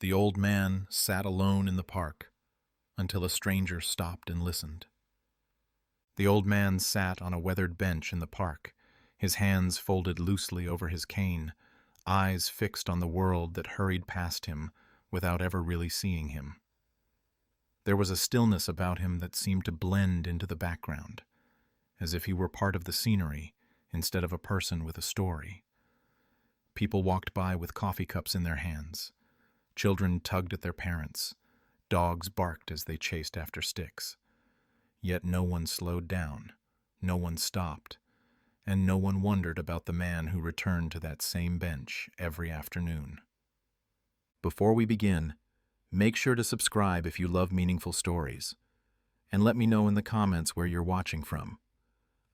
The old man sat alone in the park until a stranger stopped and listened. The old man sat on a weathered bench in the park, his hands folded loosely over his cane, eyes fixed on the world that hurried past him without ever really seeing him. There was a stillness about him that seemed to blend into the background, as if he were part of the scenery instead of a person with a story. People walked by with coffee cups in their hands. Children tugged at their parents. Dogs barked as they chased after sticks. Yet no one slowed down, no one stopped, and no one wondered about the man who returned to that same bench every afternoon. Before we begin, make sure to subscribe if you love meaningful stories, and let me know in the comments where you're watching from.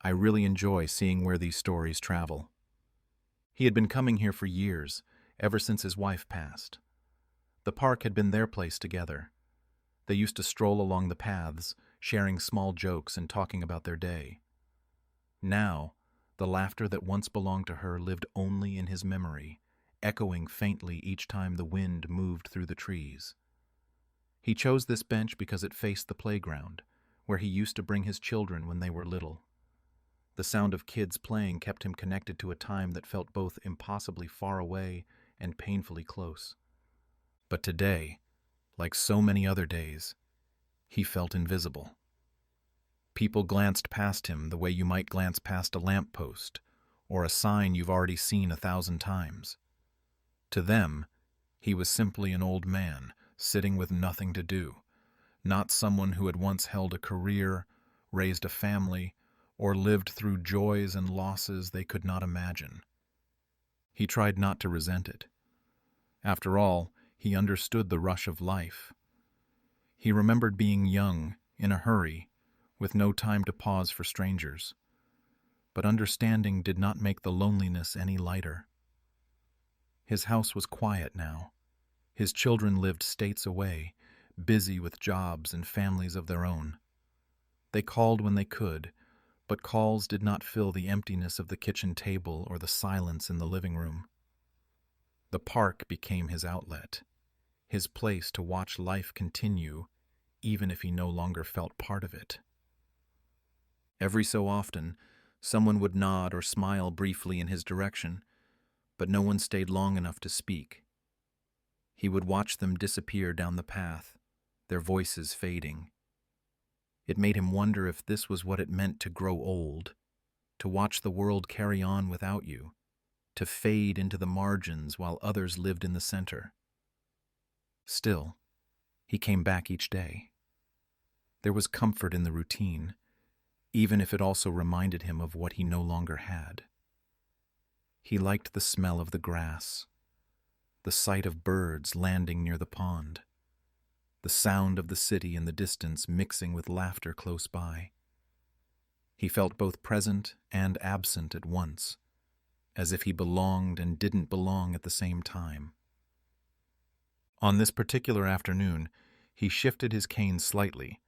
I really enjoy seeing where these stories travel. He had been coming here for years, ever since his wife passed. The park had been their place together. They used to stroll along the paths, sharing small jokes and talking about their day. Now, the laughter that once belonged to her lived only in his memory, echoing faintly each time the wind moved through the trees. He chose this bench because it faced the playground, where he used to bring his children when they were little. The sound of kids playing kept him connected to a time that felt both impossibly far away and painfully close. But today, like so many other days, he felt invisible. People glanced past him the way you might glance past a lamppost or a sign you've already seen 1,000 times. To them, he was simply an old man sitting with nothing to do, not someone who had once held a career, raised a family, or lived through joys and losses they could not imagine. He tried not to resent it. After all, he understood the rush of life. He remembered being young, in a hurry, with no time to pause for strangers. But understanding did not make the loneliness any lighter. His house was quiet now. His children lived states away, busy with jobs and families of their own. They called when they could, but calls did not fill the emptiness of the kitchen table or the silence in the living room. The park became his outlet, his place to watch life continue, even if he no longer felt part of it. Every so often, someone would nod or smile briefly in his direction, but no one stayed long enough to speak. He would watch them disappear down the path, their voices fading. It made him wonder if this was what it meant to grow old, to watch the world carry on without you, to fade into the margins while others lived in the center. Still, he came back each day. There was comfort in the routine, even if it also reminded him of what he no longer had. He liked the smell of the grass, the sight of birds landing near the pond, the sound of the city in the distance mixing with laughter close by. He felt both present and absent at once, as if he belonged and didn't belong at the same time. On this particular afternoon, he shifted his cane slightly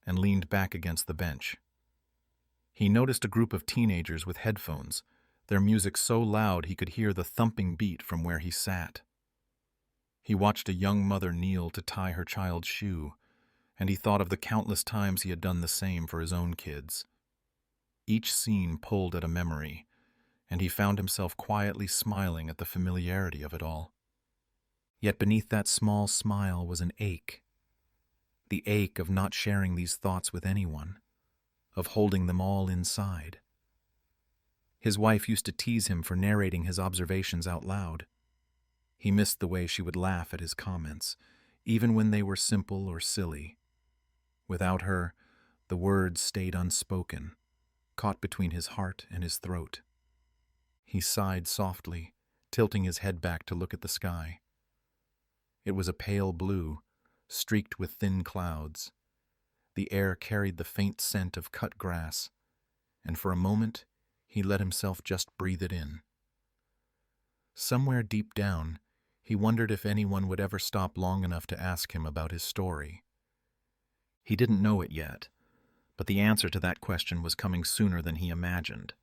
and leaned back against the bench. He noticed a group of teenagers with headphones, their music so loud he could hear the thumping beat from where he sat. He watched a young mother kneel to tie her child's shoe, and he thought of the countless times he had done the same for his own kids. Each scene pulled at a memory, and he found himself quietly smiling at the familiarity of it all. Yet beneath that small smile was an ache, the ache of not sharing these thoughts with anyone, of holding them all inside. His wife used to tease him for narrating his observations out loud. He missed the way she would laugh at his comments, even when they were simple or silly. Without her, the words stayed unspoken, caught between his heart and his throat. He sighed softly, tilting his head back to look at the sky. It was a pale blue, streaked with thin clouds. The air carried the faint scent of cut grass, and for a moment he let himself just breathe it in. Somewhere deep down, he wondered if anyone would ever stop long enough to ask him about his story. He didn't know it yet, but the answer to that question was coming sooner than he imagined.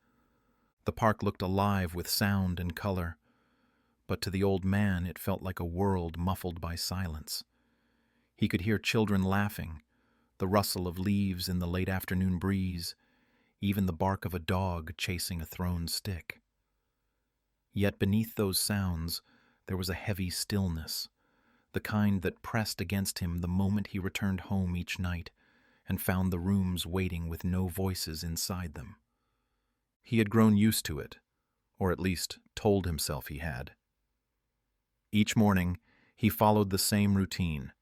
The park looked alive with sound and color, but to the old man it felt like a world muffled by silence. He could hear children laughing, the rustle of leaves in the late afternoon breeze, even the bark of a dog chasing a thrown stick. Yet beneath those sounds there was a heavy stillness, the kind that pressed against him the moment he returned home each night and found the rooms waiting with no voices inside them. He had grown used to it, or at least told himself he had. Each morning, he followed the same routine: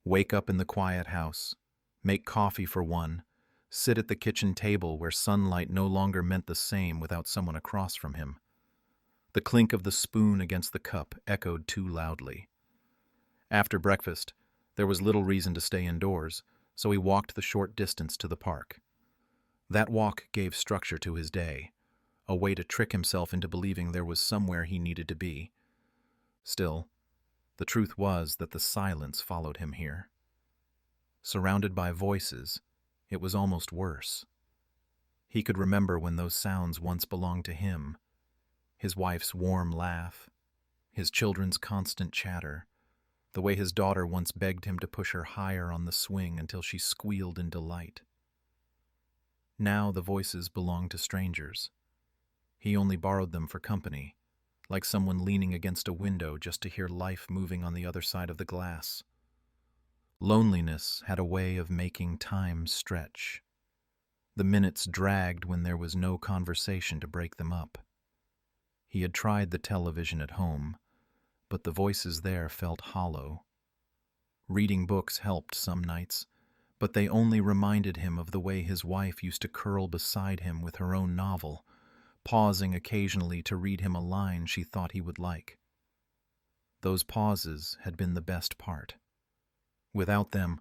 wake up in the quiet house, make coffee for one, sit at the kitchen table where sunlight no longer meant the same without someone across from him. The clink of the spoon against the cup echoed too loudly. After breakfast, there was little reason to stay indoors, so he walked the short distance to the park. That walk gave structure to his day, a way to trick himself into believing there was somewhere he needed to be. Still, the truth was that the silence followed him here. Surrounded by voices, it was almost worse. He could remember when those sounds once belonged to him: his wife's warm laugh, his children's constant chatter, the way his daughter once begged him to push her higher on the swing until she squealed in delight. Now the voices belonged to strangers. He only borrowed them for company, like someone leaning against a window just to hear life moving on the other side of the glass. Loneliness had a way of making time stretch. The minutes dragged when there was no conversation to break them up. He had tried the television at home, but the voices there felt hollow. Reading books helped some nights, but they only reminded him of the way his wife used to curl beside him with her own novel, pausing occasionally to read him a line she thought he would like. Those pauses had been the best part. Without them,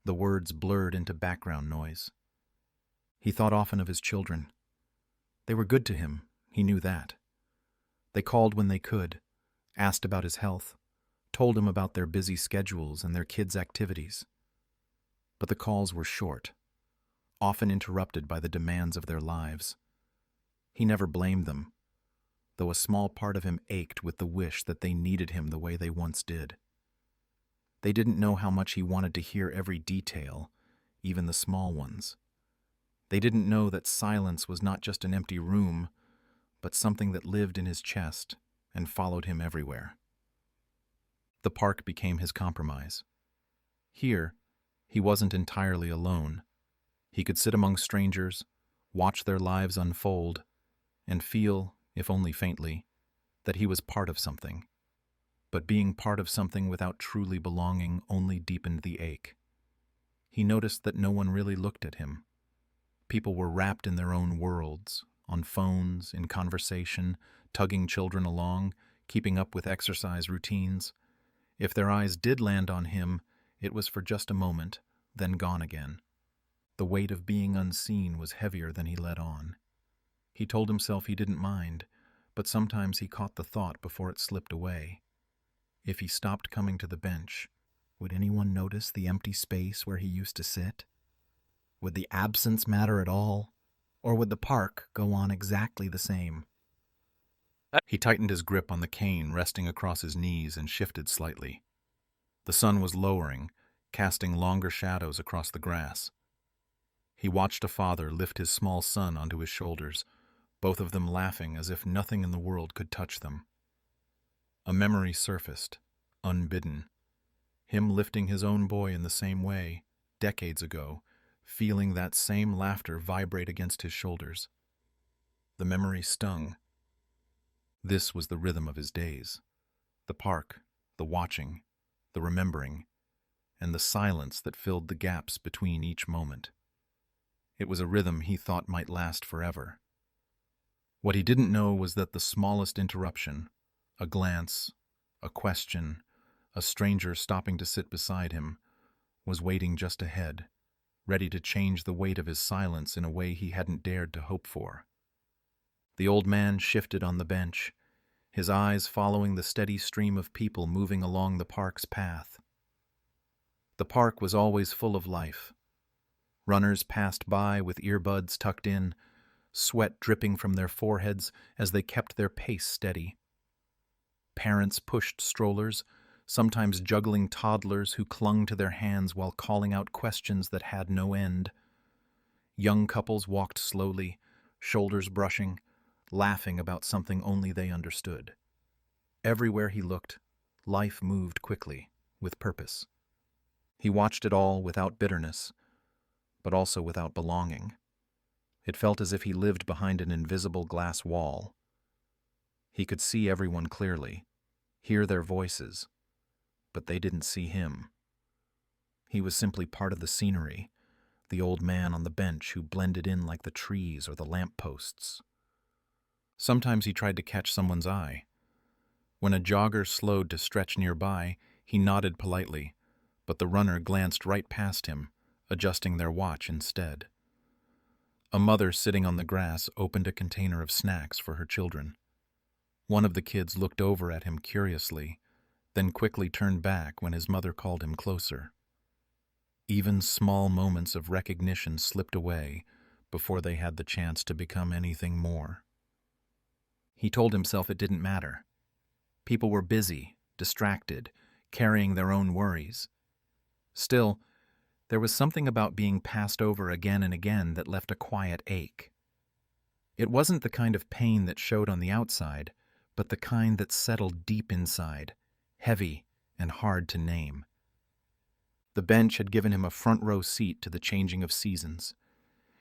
the words blurred into background noise. He thought often of his children. They were good to him, he knew that. They called when they could, asked about his health, told him about their busy schedules and their kids' activities. But the calls were short, often interrupted by the demands of their lives. He never blamed them, though a small part of him ached with the wish that they needed him the way they once did. They didn't know how much he wanted to hear every detail, even the small ones. They didn't know that silence was not just an empty room, but something that lived in his chest and followed him everywhere. The park became his compromise. Here, he wasn't entirely alone. He could sit among strangers, watch their lives unfold, and feel, if only faintly, that he was part of something. But being part of something without truly belonging only deepened the ache. He noticed that no one really looked at him. People were wrapped in their own worlds, on phones, in conversation, tugging children along, keeping up with exercise routines. If their eyes did land on him, it was for just a moment, then gone again. The weight of being unseen was heavier than he let on. He told himself he didn't mind, but sometimes he caught the thought before it slipped away. If he stopped coming to the bench, would anyone notice the empty space where he used to sit? Would the absence matter at all, or would the park go on exactly the same? He tightened his grip on the cane resting across his knees and shifted slightly. The sun was lowering, casting longer shadows across the grass. He watched a father lift his small son onto his shoulders, both of them laughing as if nothing in the world could touch them. A memory surfaced, unbidden. Him lifting his own boy in the same way, decades ago, feeling that same laughter vibrate against his shoulders. The memory stung. This was the rhythm of his days. The park, the watching, the remembering, and the silence that filled the gaps between each moment. It was a rhythm he thought might last forever. What he didn't know was that the smallest interruption, a glance, a question, a stranger stopping to sit beside him, was waiting just ahead, ready to change the weight of his silence in a way he hadn't dared to hope for. The old man shifted on the bench, his eyes following the steady stream of people moving along the park's path. The park was always full of life. Runners passed by with earbuds tucked in, sweat dripping from their foreheads as they kept their pace steady. Parents pushed strollers, sometimes juggling toddlers who clung to their hands while calling out questions that had no end. Young couples walked slowly, shoulders brushing, laughing about something only they understood. Everywhere he looked, life moved quickly, with purpose. He watched it all without bitterness, but also without belonging. It felt as if he lived behind an invisible glass wall. He could see everyone clearly, hear their voices, but they didn't see him. He was simply part of the scenery, the old man on the bench who blended in like the trees or the lampposts. Sometimes he tried to catch someone's eye. When a jogger slowed to stretch nearby, he nodded politely, but the runner glanced right past him, adjusting their watch instead. A mother sitting on the grass opened a container of snacks for her children. One of the kids looked over at him curiously, then quickly turned back when his mother called him closer. Even small moments of recognition slipped away before they had the chance to become anything more. He told himself it didn't matter. People were busy, distracted, carrying their own worries. Still, there was something about being passed over again and again that left a quiet ache. It wasn't the kind of pain that showed on the outside, but the kind that settled deep inside, heavy and hard to name. The bench had given him a front-row seat to the changing of seasons.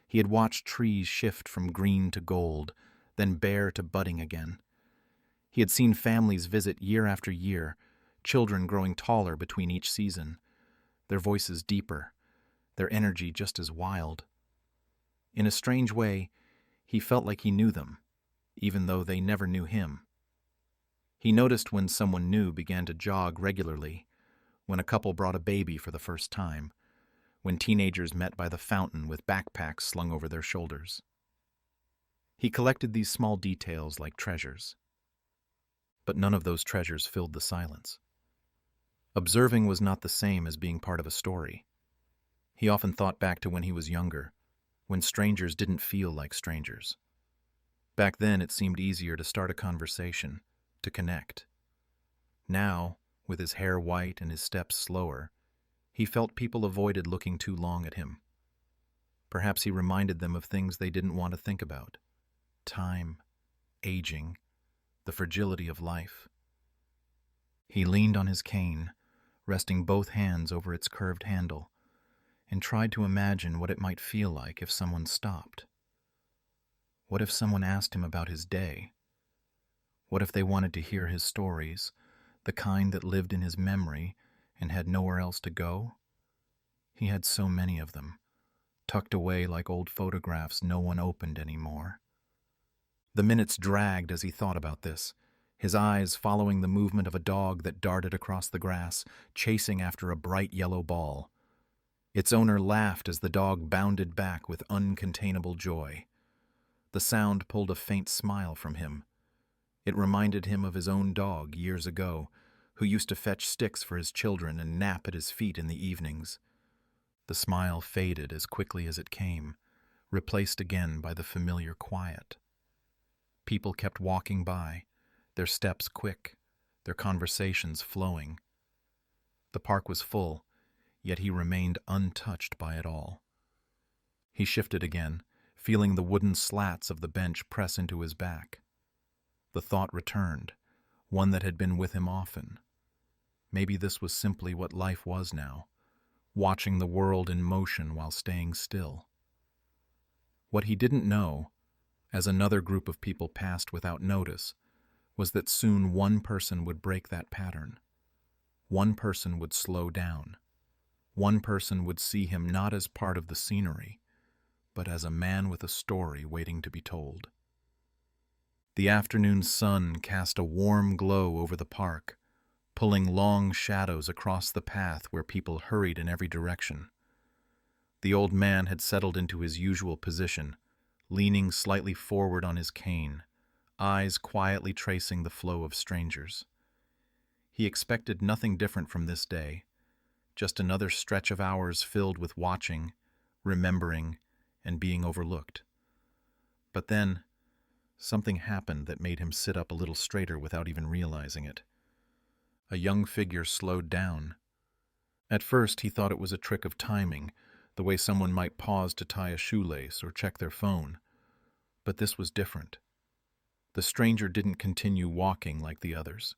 He had watched trees shift from green to gold, then bare to budding again. He had seen families visit year after year, children growing taller between each season, their voices deeper, their energy just as wild. In a strange way, he felt like he knew them, even though they never knew him. He noticed when someone new began to jog regularly, when a couple brought a baby for the first time, when teenagers met by the fountain with backpacks slung over their shoulders. He collected these small details like treasures. But none of those treasures filled the silence. Observing was not the same as being part of a story. He often thought back to when he was younger, when strangers didn't feel like strangers. Back then, it seemed easier to start a conversation, to connect. Now, with his hair white and his steps slower, he felt people avoided looking too long at him. Perhaps he reminded them of things they didn't want to think about. Time, aging, the fragility of life. He leaned on his cane, resting both hands over its curved handle, and tried to imagine what it might feel like if someone stopped. What if someone asked him about his day? What if they wanted to hear his stories, the kind that lived in his memory and had nowhere else to go? He had so many of them, tucked away like old photographs no one opened anymore. The minutes dragged as he thought about this, his eyes following the movement of a dog that darted across the grass, chasing after a bright yellow ball. Its owner laughed as the dog bounded back with uncontainable joy. The sound pulled a faint smile from him. It reminded him of his own dog years ago, who used to fetch sticks for his children and nap at his feet in the evenings. The smile faded as quickly as it came, replaced again by the familiar quiet. People kept walking by, their steps quick, their conversations flowing. The park was full, yet he remained untouched by it all. He shifted again, feeling the wooden slats of the bench press into his back. The thought returned, one that had been with him often. Maybe this was simply what life was now, watching the world in motion while staying still. What he didn't know, as another group of people passed without notice, was that soon one person would break that pattern. One person would slow down. One person would see him not as part of the scenery, but as a man with a story waiting to be told. The afternoon sun cast a warm glow over the park, pulling long shadows across the path where people hurried in every direction. The old man had settled into his usual position, leaning slightly forward on his cane, eyes quietly tracing the flow of strangers. He expected nothing different from this day, just another stretch of hours filled with watching, remembering, and being overlooked. But then, Something happened that made him sit up a little straighter without even realizing it. A young figure slowed down. At first, he thought it was a trick of timing, the way someone might pause to tie a shoelace or check their phone. But this was different. The stranger didn't continue walking like the others.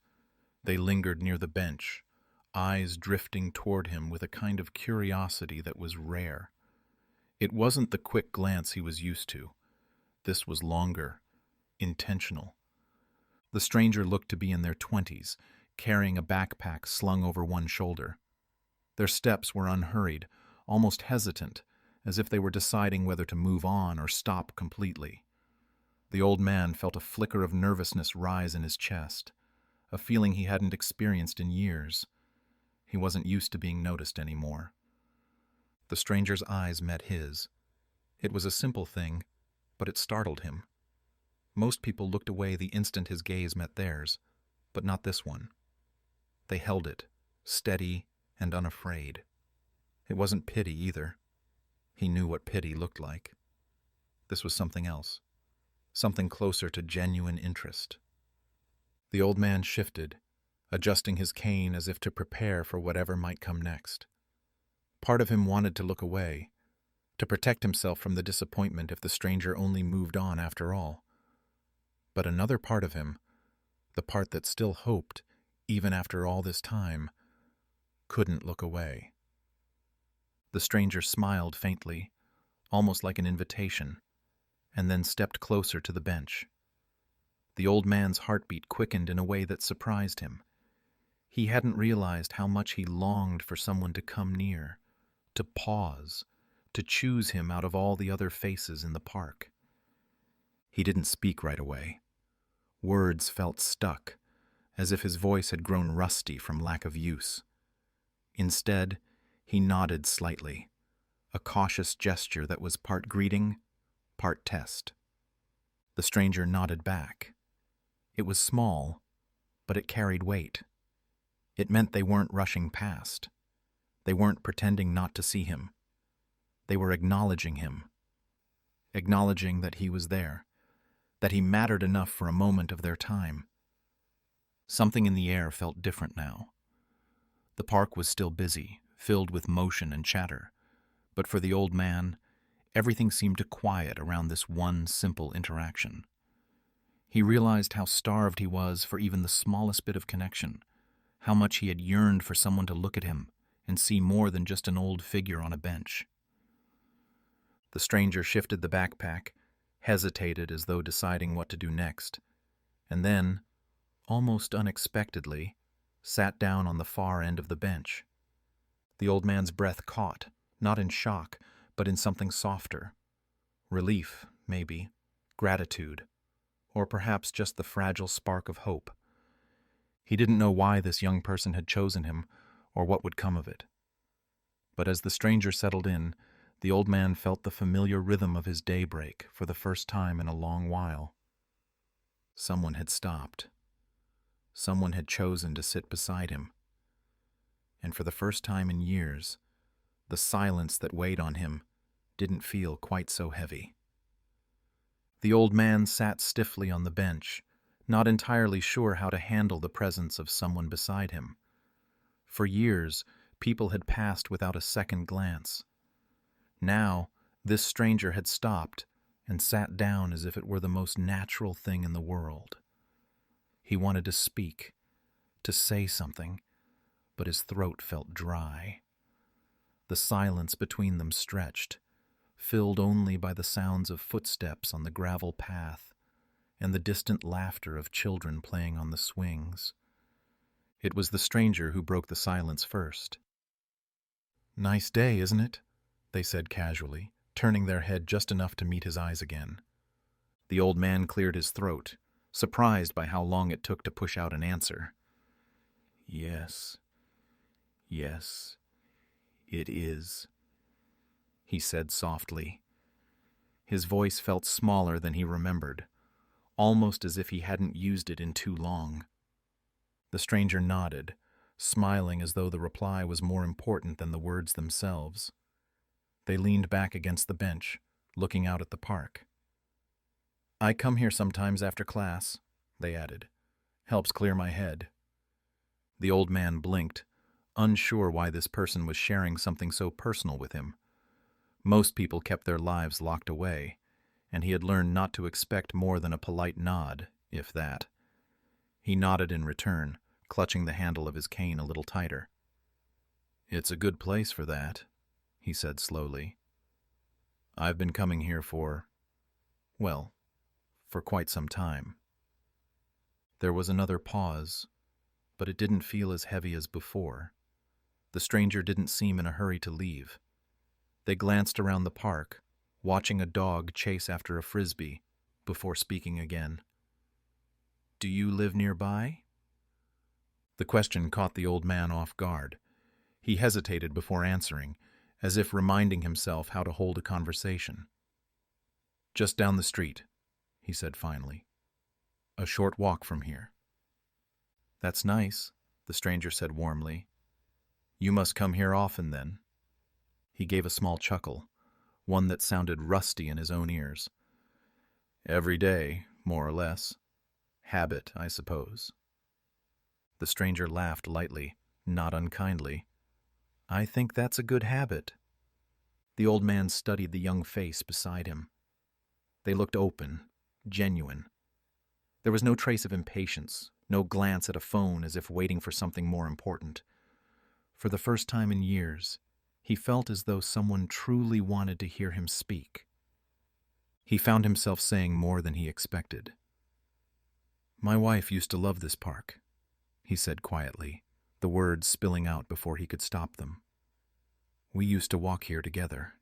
They lingered near the bench, eyes drifting toward him with a kind of curiosity that was rare. It wasn't the quick glance he was used to. This was longer, intentional. The stranger looked to be in their 20s, carrying a backpack slung over one shoulder. Their steps were unhurried, almost hesitant, as if they were deciding whether to move on or stop completely. The old man felt a flicker of nervousness rise in his chest, a feeling he hadn't experienced in years. He wasn't used to being noticed anymore. The stranger's eyes met his. It was a simple thing, but it startled him. Most people looked away the instant his gaze met theirs, but not this one. They held it, steady and unafraid. It wasn't pity either. He knew what pity looked like. This was something else, something closer to genuine interest. The old man shifted, adjusting his cane as if to prepare for whatever might come next. Part of him wanted to look away, to protect himself from the disappointment if the stranger only moved on after all. But another part of him, the part that still hoped, even after all this time, couldn't look away. The stranger smiled faintly, almost like an invitation, and then stepped closer to the bench. The old man's heartbeat quickened in a way that surprised him. He hadn't realized how much he longed for someone to come near, to pause, to choose him out of all the other faces in the park. He didn't speak right away. Words felt stuck, as if his voice had grown rusty from lack of use. Instead, he nodded slightly, a cautious gesture that was part greeting, part test. The stranger nodded back. It was small, but it carried weight. It meant they weren't rushing past. They weren't pretending not to see him. They were acknowledging him, acknowledging that he was there, that he mattered enough for a moment of their time. Something in the air felt different now. The park was still busy, filled with motion and chatter, but for the old man, everything seemed to quiet around this one simple interaction. He realized how starved he was for even the smallest bit of connection, how much he had yearned for someone to look at him and see more than just an old figure on a bench. The stranger shifted the backpack, hesitated as though deciding what to do next, and then, almost unexpectedly, sat down on the far end of the bench. The old man's breath caught, not in shock, but in something softer. Relief, maybe, gratitude, or perhaps just the fragile spark of hope. He didn't know why this young person had chosen him, or what would come of it. But as the stranger settled in, the old man felt the familiar rhythm of his daybreak for the first time in a long while. Someone had stopped. Someone had chosen to sit beside him. And for the first time in years, the silence that weighed on him didn't feel quite so heavy. The old man sat stiffly on the bench, not entirely sure how to handle the presence of someone beside him. For years, people had passed without a second glance. Now, this stranger had stopped and sat down as if it were the most natural thing in the world. He wanted to speak, to say something, but his throat felt dry. The silence between them stretched, filled only by the sounds of footsteps on the gravel path and the distant laughter of children playing on the swings. It was the stranger who broke the silence first. "Nice day, isn't it?" they said casually, turning their head just enough to meet his eyes again. The old man cleared his throat, surprised by how long it took to push out an answer. Yes, it is," he said softly. His voice felt smaller than he remembered, almost as if he hadn't used it in too long. The stranger nodded, smiling as though the reply was more important than the words themselves. They leaned back against the bench, looking out at the park. I come here sometimes after class, they added. Helps clear my head. The old man blinked, unsure why this person was sharing something so personal with him. Most people kept their lives locked away, and he had learned not to expect more than a polite nod, if that. He nodded in return, clutching the handle of his cane a little tighter. It's a good place for that, he said slowly. I've been coming here for quite some time. There was another pause, but it didn't feel as heavy as before. The stranger didn't seem in a hurry to leave. They glanced around the park, watching a dog chase after a frisbee, before speaking again. Do you live nearby? The question caught the old man off guard. He hesitated before answering, as if reminding himself how to hold a conversation. Just down the street, he said finally. A short walk from here. That's nice, the stranger said warmly. You must come here often, then. He gave a small chuckle, one that sounded rusty in his own ears. Every day, more or less. Habit, I suppose. The stranger laughed lightly, not unkindly. I think that's a good habit. The old man studied the young face beside him. They looked open, genuine. There was no trace of impatience, no glance at a phone as if waiting for something more important. For the first time in years, he felt as though someone truly wanted to hear him speak. He found himself saying more than he expected. My wife used to love this park, he said quietly, the words spilling out before he could stop them. We used to walk here together.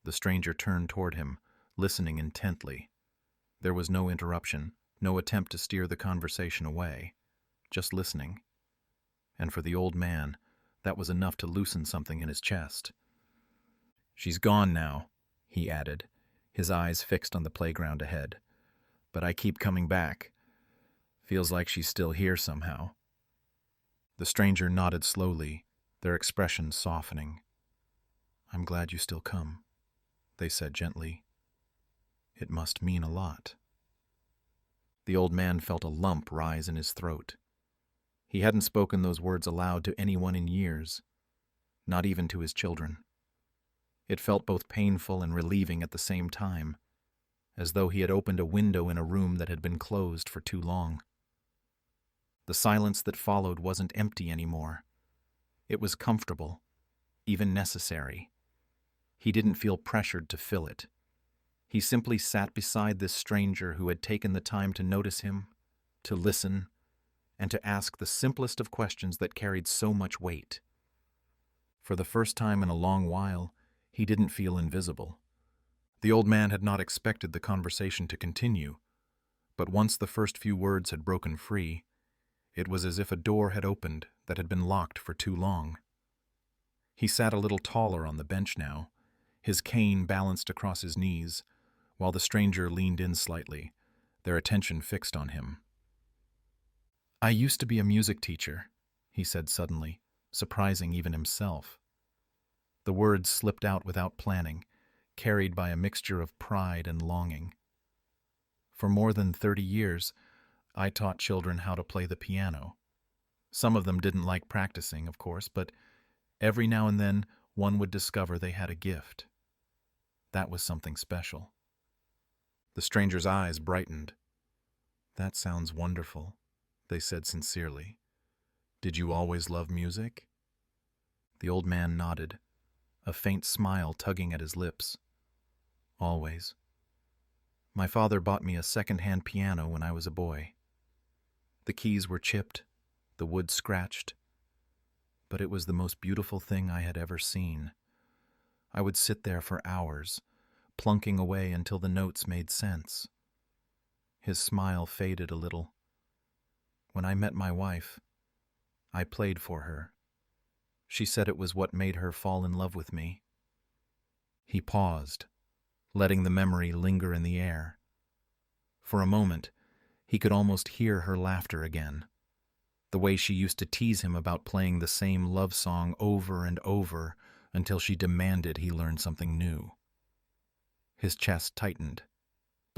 The stranger turned toward him, listening intently. There was no interruption, no attempt to steer the conversation away, just listening. And for the old man, that was enough to loosen something in his chest. She's gone now, he added, his eyes fixed on the playground ahead. But I keep coming back. Feels like she's still here somehow. The stranger nodded slowly, their expressions softening. I'm glad you still come, they said gently. It must mean a lot. The old man felt a lump rise in his throat. He hadn't spoken those words aloud to anyone in years, not even to his children. It felt both painful and relieving at the same time, as though he had opened a window in a room that had been closed for too long. The silence that followed wasn't empty anymore. It was comfortable, even necessary. He didn't feel pressured to fill it. He simply sat beside this stranger who had taken the time to notice him, to listen, and to ask the simplest of questions that carried so much weight. For the first time in a long while, he didn't feel invisible. The old man had not expected the conversation to continue, but once the first few words had broken free, it was as if a door had opened that had been locked for too long. He sat a little taller on the bench now, his cane balanced across his knees, while the stranger leaned in slightly, their attention fixed on him. I used to be a music teacher, he said suddenly, surprising even himself. The words slipped out without planning, carried by a mixture of pride and longing. For more than 30 years, I taught children how to play the piano. Some of them didn't like practicing, of course, but every now and then one would discover they had a gift. That was something special. The stranger's eyes brightened. That sounds wonderful, they said sincerely. Did you always love music? The old man nodded, a faint smile tugging at his lips. Always. My father bought me a second-hand piano when I was a boy. The keys were chipped, the wood scratched, but it was the most beautiful thing I had ever seen. I would sit there for hours, plunking away until the notes made sense. His smile faded a little. When I met my wife, I played for her. She said it was what made her fall in love with me. He paused, letting the memory linger in the air. For a moment, he could almost hear her laughter again, the way she used to tease him about playing the same love song over and over until she demanded he learn something new. His chest tightened,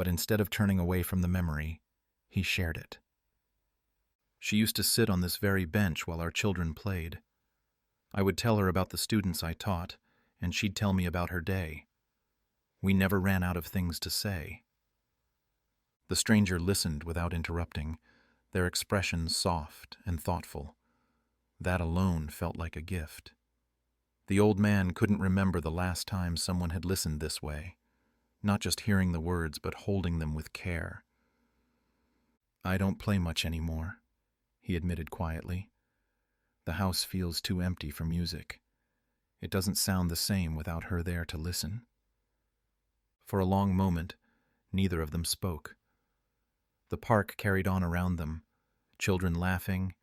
but instead of turning away from the memory, he shared it. She used to sit on this very bench while our children played. I would tell her about the students I taught, and she'd tell me about her day. We never ran out of things to say. The stranger listened without interrupting, their expressions soft and thoughtful. That alone felt like a gift. The old man couldn't remember the last time someone had listened this way, not just hearing the words but holding them with care. "I don't play much anymore," he admitted quietly. "The house feels too empty for music. It doesn't sound the same without her there to listen." For a long moment, neither of them spoke. The park carried on around them, children laughing,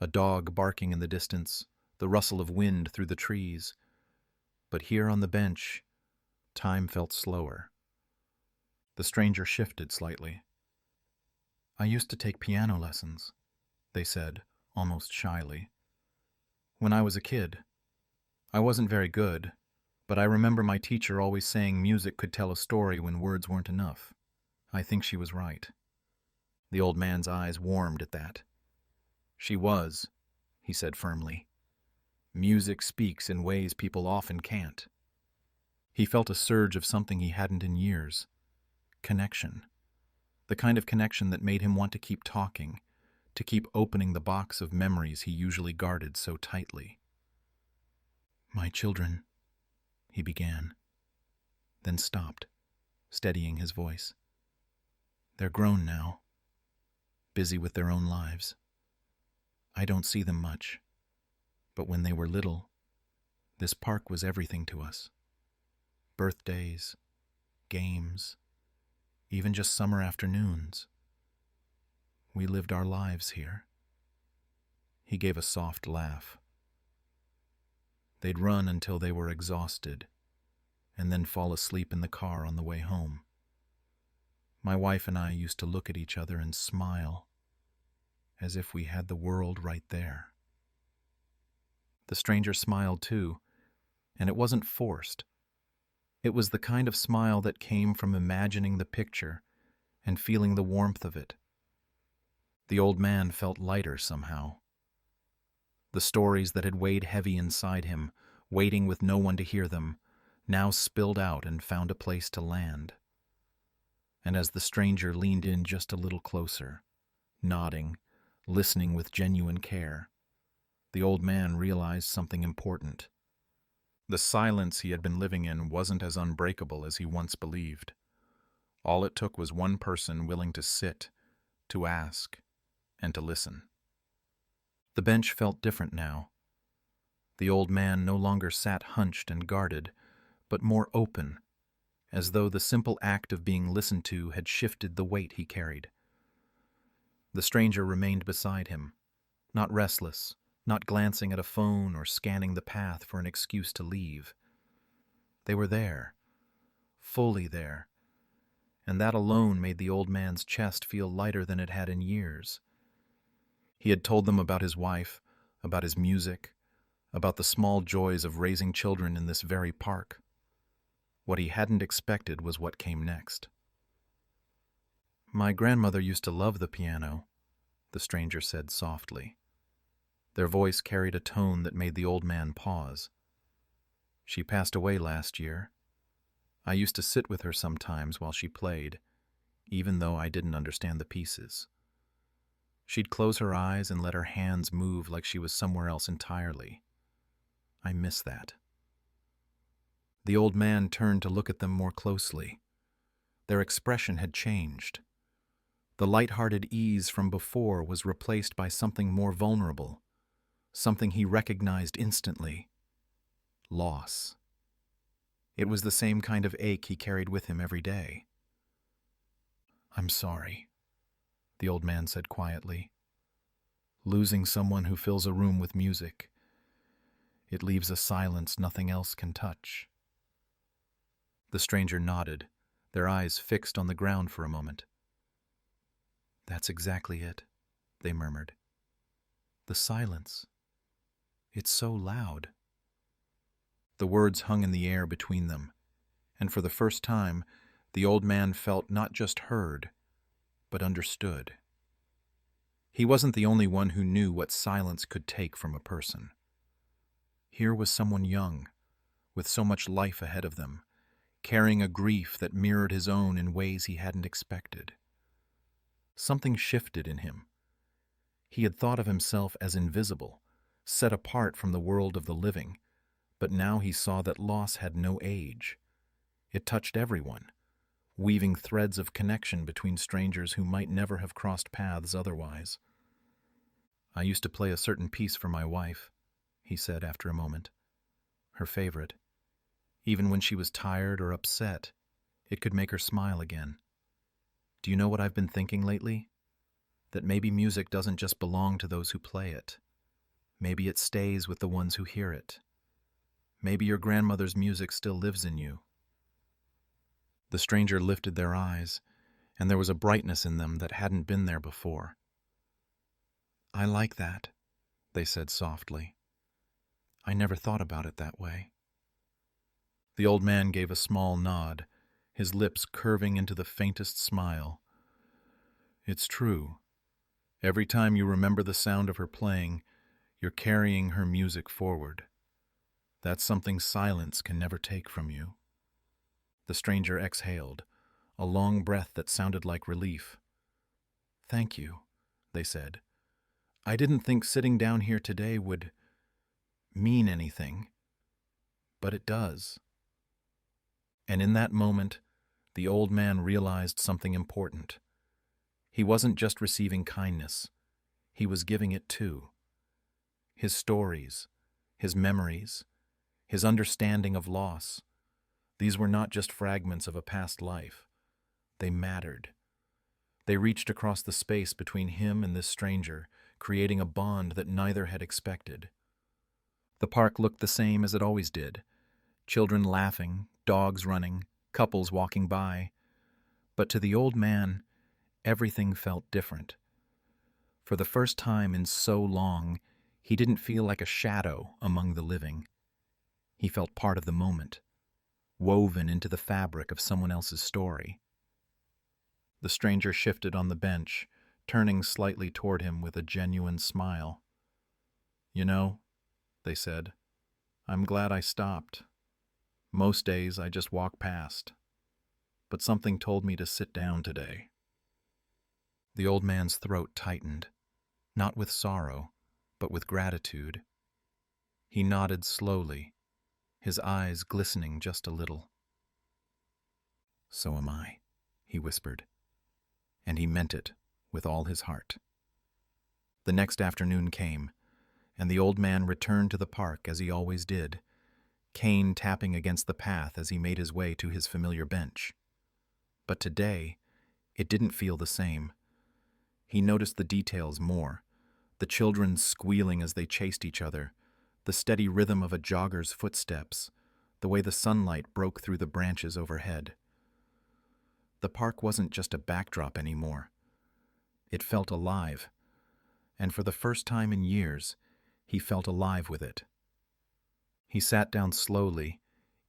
a dog barking in the distance, the rustle of wind through the trees. But here on the bench, time felt slower. The stranger shifted slightly. "I used to take piano lessons," they said, almost shyly. "When I was a kid. I wasn't very good, but I remember my teacher always saying music could tell a story when words weren't enough. I think she was right." The old man's eyes warmed at that. "She was," he said firmly. "Music speaks in ways people often can't." He felt a surge of something he hadn't in years. Connection. The kind of connection that made him want to keep talking, to keep opening the box of memories he usually guarded so tightly. "My children," he began, then stopped, steadying his voice. "They're grown now, busy with their own lives. I don't see them much, but when they were little, this park was everything to us. Birthdays, games, even just summer afternoons. We lived our lives here." He gave a soft laugh. "They'd run until they were exhausted, and then fall asleep in the car on the way home. My wife and I used to look at each other and smile, as if we had the world right there." The stranger smiled too, and it wasn't forced. It was the kind of smile that came from imagining the picture and feeling the warmth of it. The old man felt lighter somehow. The stories that had weighed heavy inside him, waiting with no one to hear them, now spilled out and found a place to land. And as the stranger leaned in just a little closer, nodding, listening with genuine care, the old man realized something important. The silence he had been living in wasn't as unbreakable as he once believed. All it took was one person willing to sit, to ask, and to listen. The bench felt different now. The old man no longer sat hunched and guarded, but more open, as though the simple act of being listened to had shifted the weight he carried. The stranger remained beside him, not restless, not glancing at a phone or scanning the path for an excuse to leave. They were there, fully there, and that alone made the old man's chest feel lighter than it had in years. He had told them about his wife, about his music, about the small joys of raising children in this very park. What he hadn't expected was what came next. "My grandmother used to love the piano," the stranger said softly. Their voice carried a tone that made the old man pause. "She passed away last year. I used to sit with her sometimes while she played, even though I didn't understand the pieces. She'd close her eyes and let her hands move like she was somewhere else entirely. I miss that." The old man turned to look at them more closely. Their expression had changed. The light-hearted ease from before was replaced by something more vulnerable, something he recognized instantly: loss. It was the same kind of ache he carried with him every day. "I'm sorry," the old man said quietly. "Losing someone who fills a room with music, it leaves a silence nothing else can touch." The stranger nodded, their eyes fixed on the ground for a moment. "That's exactly it," they murmured. "The silence. It's so loud." The words hung in the air between them, and for the first time, The old man felt not just heard, but understood. He wasn't the only one who knew what silence could take from a person. Here was someone young, with so much life ahead of them, carrying a grief that mirrored his own in ways he hadn't expected. Something shifted in him. He had thought of himself as invisible, set apart from the world of the living, but now he saw that loss had no age. It touched everyone, weaving threads of connection between strangers who might never have crossed paths otherwise. "I used to play a certain piece for my wife," he said after a moment. "Her favorite. Even when she was tired or upset, it could make her smile again. Do you know what I've been thinking lately? That maybe music doesn't just belong to those who play it. Maybe it stays with the ones who hear it. Maybe your grandmother's music still lives in you." The stranger lifted their eyes, and there was a brightness in them that hadn't been there before. "I like that," they said softly. "I never thought about it that way." The old man gave a small nod, his lips curving into the faintest smile. "It's true. Every time you remember the sound of her playing, you're carrying her music forward. That's something silence can never take from you." The stranger exhaled, a long breath that sounded like relief. "Thank you," they said. "I didn't think sitting down here today would mean anything, but it does." And in that moment, the old man realized something important. He wasn't just receiving kindness, he was giving it too. His stories, his memories, his understanding of loss, these were not just fragments of a past life. They mattered. They reached across the space between him and this stranger, creating a bond that neither had expected. The park looked the same as it always did. Children laughing, dogs running, couples walking by. But to the old man, everything felt different. For the first time in so long, he didn't feel like a shadow among the living. He felt part of the moment, woven into the fabric of someone else's story. The stranger shifted on the bench, turning slightly toward him with a genuine smile. "You know," they said, "I'm glad I stopped. Most days I just walk past. But something told me to sit down today." The old man's throat tightened, not with sorrow, but with gratitude. He nodded slowly, his eyes glistening just a little. "So am I," he whispered, and he meant it with all his heart. The next afternoon came, and the old man returned to the park as he always did, cane tapping against the path as he made his way to his familiar bench. But today, it didn't feel the same. He noticed the details more, the children squealing as they chased each other, the steady rhythm of a jogger's footsteps, the way the sunlight broke through the branches overhead. The park wasn't just a backdrop anymore. It felt alive, and for the first time in years, he felt alive with it. He sat down slowly,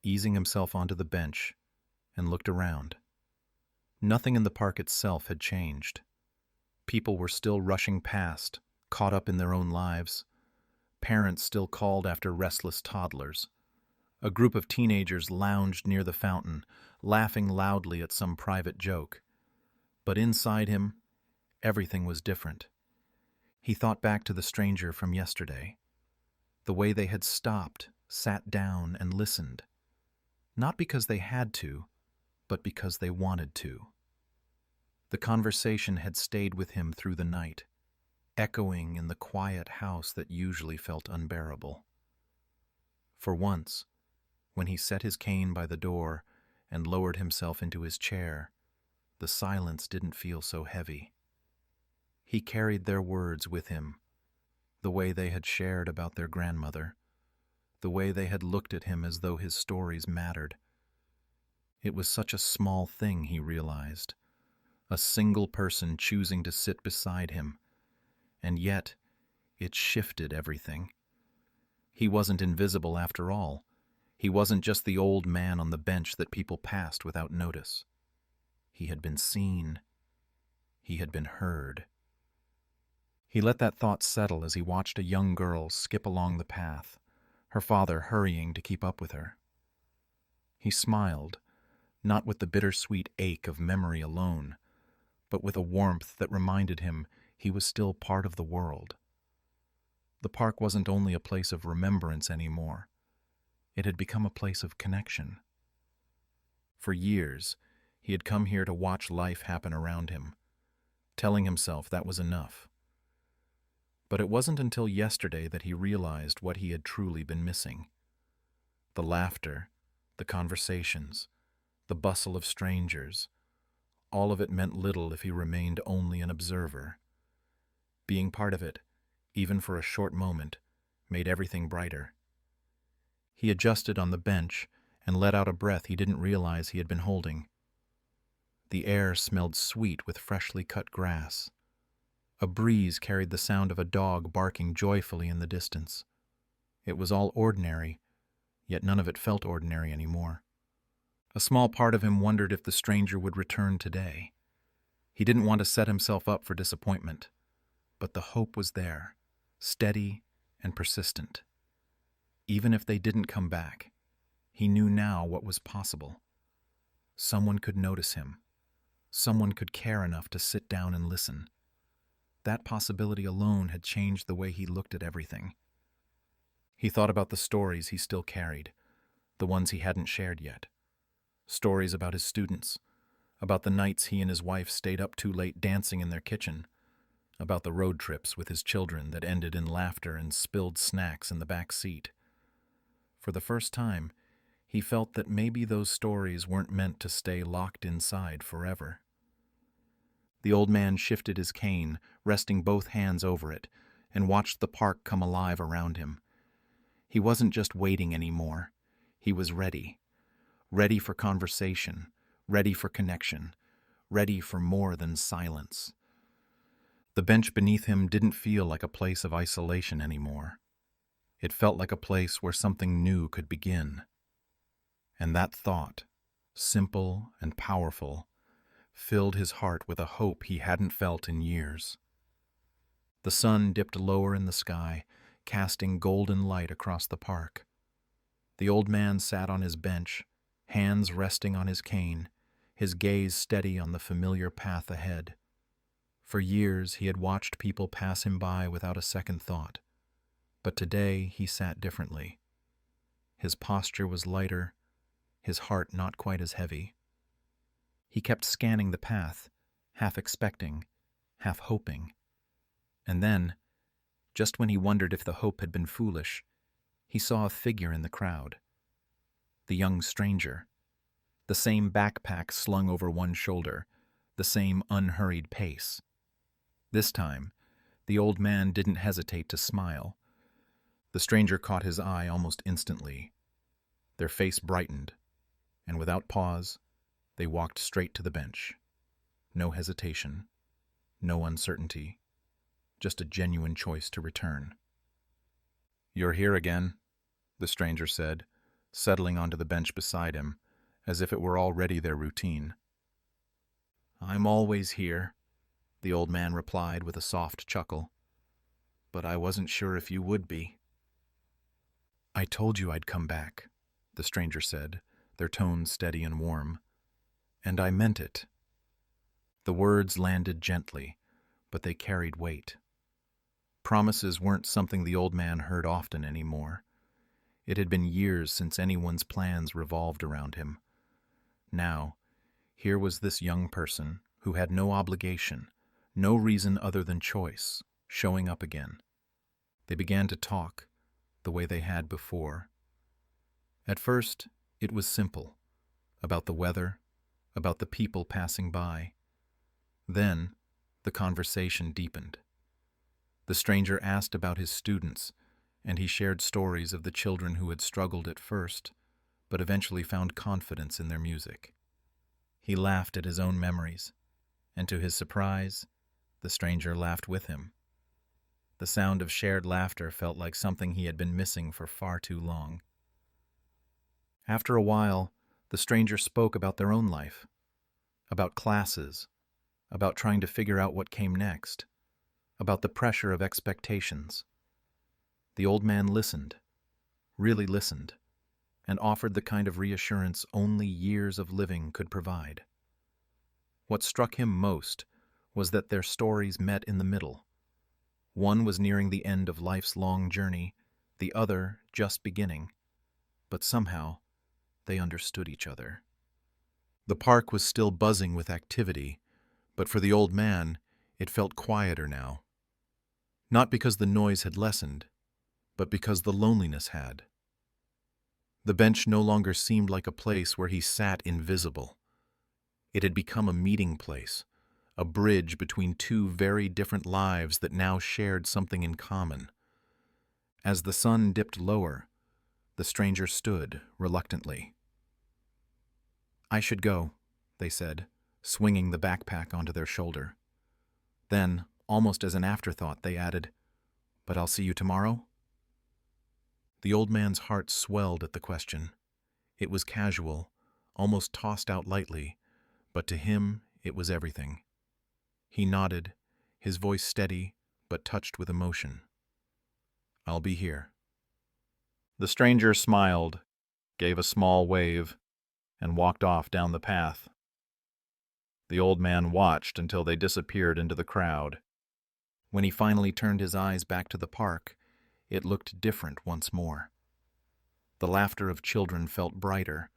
easing himself onto the bench, and looked around. Nothing in the park itself had changed. People were still rushing past, caught up in their own lives. Parents still called after restless toddlers. A group of teenagers lounged near the fountain, laughing loudly at some private joke. But inside him, everything was different. He thought back to the stranger from yesterday, the way they had stopped, sat down, and listened. Not because they had to, but because they wanted to. The conversation had stayed with him through the night, echoing in the quiet house that usually felt unbearable. For once, when he set his cane by the door and lowered himself into his chair, the silence didn't feel so heavy. He carried their words with him, the way they had shared about their grandmother, the way they had looked at him as though his stories mattered. It was such a small thing, he realized, a single person choosing to sit beside him, and yet it shifted everything. He wasn't invisible after all. He wasn't just the old man on the bench that people passed without notice. He had been seen. He had been heard. He let that thought settle as he watched a young girl skip along the path, her father hurrying to keep up with her. He smiled, not with the bittersweet ache of memory alone, but with a warmth that reminded him he was still part of the world. The park wasn't only a place of remembrance anymore. It had become a place of connection. For years, he had come here to watch life happen around him, telling himself that was enough. But it wasn't until yesterday that he realized what he had truly been missing. The laughter, the conversations, the bustle of strangers, all of it meant little if he remained only an observer. Being part of it, even for a short moment, made everything brighter. He adjusted on the bench and let out a breath he didn't realize he had been holding. The air smelled sweet with freshly cut grass. A breeze carried the sound of a dog barking joyfully in the distance. It was all ordinary, yet none of it felt ordinary anymore. A small part of him wondered if the stranger would return today. He didn't want to set himself up for disappointment, but the hope was there, steady and persistent. Even if they didn't come back, he knew now what was possible. Someone could notice him. Someone could care enough to sit down and listen. That possibility alone had changed the way he looked at everything. He thought about the stories he still carried, the ones he hadn't shared yet. Stories about his students, about the nights he and his wife stayed up too late dancing in their kitchen, about the road trips with his children that ended in laughter and spilled snacks in the back seat. For the first time, he felt that maybe those stories weren't meant to stay locked inside forever. The old man shifted his cane, resting both hands over it, and watched the park come alive around him. He wasn't just waiting anymore. He was ready. Ready for conversation, ready for connection, ready for more than silence. The bench beneath him didn't feel like a place of isolation anymore. It felt like a place where something new could begin. And that thought, simple and powerful, filled his heart with a hope he hadn't felt in years. The sun dipped lower in the sky, casting golden light across the park. The old man sat on his bench, hands resting on his cane, his gaze steady on the familiar path ahead. For years he had watched people pass him by without a second thought, but today he sat differently. His posture was lighter, his heart not quite as heavy. He kept scanning the path, half expecting, half hoping. And then, just when he wondered if the hope had been foolish, he saw a figure in the crowd. The young stranger. The same backpack slung over one shoulder, the same unhurried pace. This time, the old man didn't hesitate to smile. The stranger caught his eye almost instantly. Their face brightened, and without pause, they walked straight to the bench. No hesitation, no uncertainty, just a genuine choice to return. "You're here again," the stranger said, settling onto the bench beside him, as if it were already their routine. "I'm always here," the old man replied with a soft chuckle. "But I wasn't sure if you would be." "I told you I'd come back," the stranger said, their tone steady and warm. "And I meant it." The words landed gently, but they carried weight. Promises weren't something the old man heard often anymore. It had been years since anyone's plans revolved around him. Now, here was this young person who had no obligation, no reason other than choice, showing up again. They began to talk, the way they had before. At first, it was simple, about the weather, about the people passing by. Then, the conversation deepened. The stranger asked about his students, and he shared stories of the children who had struggled at first, but eventually found confidence in their music. He laughed at his own memories, and to his surprise, the stranger laughed with him. The sound of shared laughter felt like something he had been missing for far too long. After a while, the stranger spoke about their own life, about classes, about trying to figure out what came next, about the pressure of expectations. The old man listened, really listened, and offered the kind of reassurance only years of living could provide. What struck him most was that their stories met in the middle. One was nearing the end of life's long journey, the other just beginning, but somehow they understood each other. The park was still buzzing with activity, but for the old man, it felt quieter now. Not because the noise had lessened, but because the loneliness had. The bench no longer seemed like a place where he sat invisible. It had become a meeting place, a bridge between two very different lives that now shared something in common. As the sun dipped lower, the stranger stood reluctantly. "I should go," they said, swinging the backpack onto their shoulder. Then, almost as an afterthought, they added, "But I'll see you tomorrow?" The old man's heart swelled at the question. It was casual, almost tossed out lightly, but to him it was everything. He nodded, his voice steady but touched with emotion. "I'll be here." The stranger smiled, gave a small wave, and walked off down the path. The old man watched until they disappeared into the crowd. When he finally turned his eyes back to the park, it looked different once more. The laughter of children felt brighter,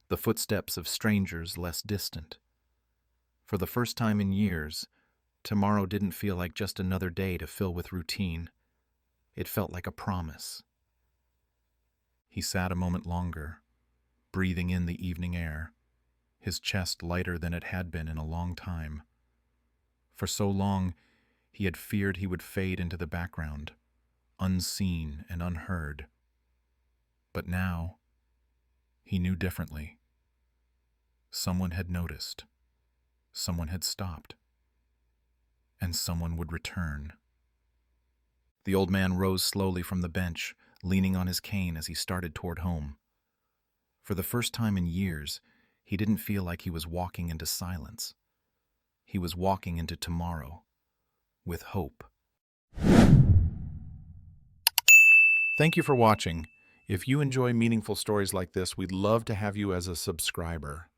the footsteps of strangers less distant. For the first time in years, tomorrow didn't feel like just another day to fill with routine. It felt like a promise. He sat a moment longer, breathing in the evening air, his chest lighter than it had been in a long time. For so long, he had feared he would fade into the background, unseen and unheard. But now, he knew differently. Someone had noticed. Someone had stopped. And someone would return. The old man rose slowly from the bench, leaning on his cane as he started toward home. For the first time in years, he didn't feel like he was walking into silence. He was walking into tomorrow, with hope. Thank you for watching. If you enjoy meaningful stories like this, we'd love to have you as a subscriber.